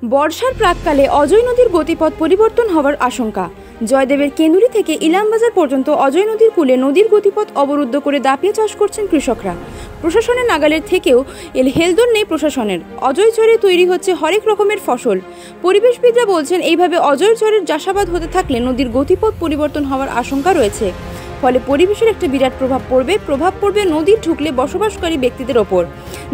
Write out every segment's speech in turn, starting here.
বর্ষার প্রাক্কালে অজয় নদীর গতিপথ পরিবর্তন হওয়ার আশঙ্কা। জয়দেবের কেন্দুরি থেকে ইলামবাজার পর্যন্ত অজয় নদীর কূলে নদীর গতিপথ অবরুদ্ধ করে দাপিয়ে চাষ করছেন কৃষকরা। প্রশাসনের নাগালের থেকেও হেলদোল নেই প্রশাসনের। অজয় চরে তৈরি হচ্ছে হরেক রকমের ফসল। পরিবেশবিদরা বলছেন এইভাবে অজয় চরের চাষাবাদ হতে থাকলে নদীর গতিপথ পরিবর্তন হওয়ার আশঙ্কা রয়েছে। ফলে পরিবেশের একটা বিরাট প্রভাব পড়বে নদীর ঢুকলে বসবাসকারী ব্যক্তিদের ওপর।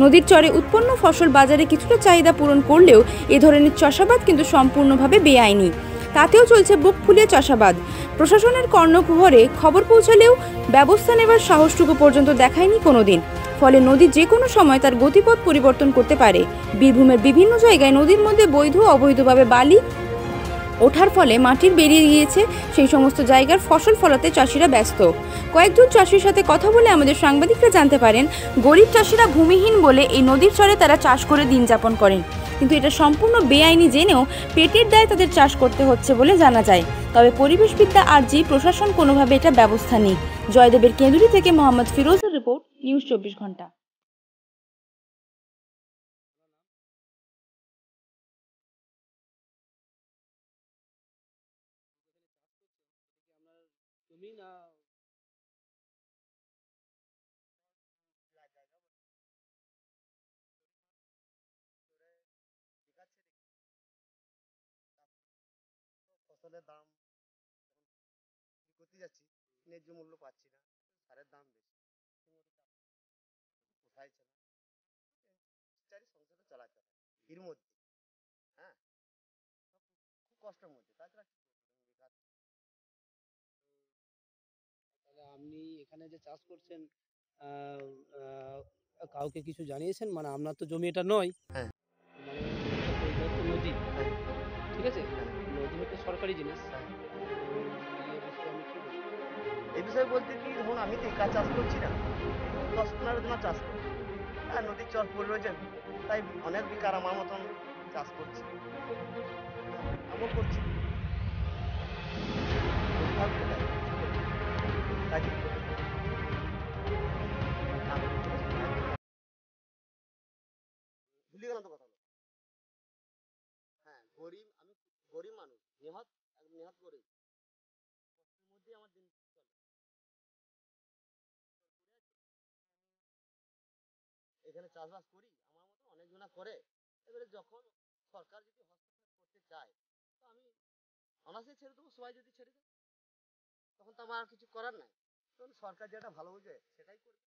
নদীর চরে উৎপন্ন ফসল বাজারে কিছুটা চাহিদা পূরণ করলেও এ ধরনের চাষাবাদ কিন্তু সম্পূর্ণভাবে বেআইনি। তাতেও চলছে বুক ফুলিয়ে চাষাবাদ। প্রশাসনের কর্ণকুহরে খবর পৌঁছালেও ব্যবস্থা নেবার সাহসটুকু পর্যন্ত দেখায়নি কোনোদিন। ফলে নদী যে কোনো সময় তার গতিপথ পরিবর্তন করতে পারে। বীরভূমের বিভিন্ন জায়গায় নদীর মধ্যে বৈধ অবৈধভাবে বালি ওঠার ফলে মাটির বেরিয়ে গিয়েছে সেই সমস্ত জায়গার ফসল ফলাতে চাষিরা ব্যস্ত। কয়েকজন চাষির সাথে কথা বলে আমাদের সাংবাদিকরা জানতে পারেন, গরিব চাষিরা ভূমিহীন বলে এই নদীর চরে তারা চাষ করে দিন যাপন করেন, কিন্তু এটা সম্পূর্ণ বেআইনি জেনেও পেটের দায়ে তাদের চাষ করতে হচ্ছে বলে জানা যায়। তবে পরিবেশবিদ্যা আর প্রশাসন কোনোভাবে এটা ব্যবস্থা নেই। জয়দেবের কেন্দুরি থেকে মোহাম্মদ ফিরোজের রিপোর্ট, নিউজ 24 ঘন্টা। জমি না ফসলের দাম এখন করতে যাচ্ছি, ন্যায্য মূল্য পাচ্ছি না, সারের দাম বেশি, পোষাইছে না, চারি সংসারটা চালাতে হয় এর মধ্যে। হ্যাঁ, খুব কষ্টের মধ্যে, তাছাড়া কি করবো? বেকার। তাহলে আপনি এখানে যে চাষ করছেন, আহ, আহ, কাউকে কিছু জানিয়েছেন? মানে আপনার তো জমি এটা নয়, হ্যাঁ, মানে এটা তো নদী, হ্যাঁ, ঠিক আছে? হ্যাঁ, নদী হচ্ছে সরকারি জিনিস। হ্যাঁ। এই বিষয়ে আমি কি বলবো? এই বিষয়ে বলতে কি, ধরুন আমি তো একা চাষ করছি না, 10-15 জন চাষ করছি, আর নদীর চর পড়ে রয়েছে, তাই অনেক বেকার আমার মতন চাষ করছি। আমিও করছি, করতে হবে তাই, কি করবো? কাজে কি করবো? না করতে গেলে সময় দিতে হবে। ভুলে গেলাম তো কথা হলো। হ্যাঁ, আমি গরিব মানুষ, নেহাত গরিব, কষ্টের মধ্যেই আমার দিন চলে। এখানে চাষবাস করি, আমার মতো অনেকজনা করে। এবারে যখন সরকার যদি হস্তক্ষেপ করতে চায়, তো আমি অনায়াসে ছেড়ে দেবো। সবাই যদি ছেড়ে দেয়, তখন তো আমার আর কিছু করার নাই। তখন সরকার যেটা ভালো বুঝে সেটাই করবে।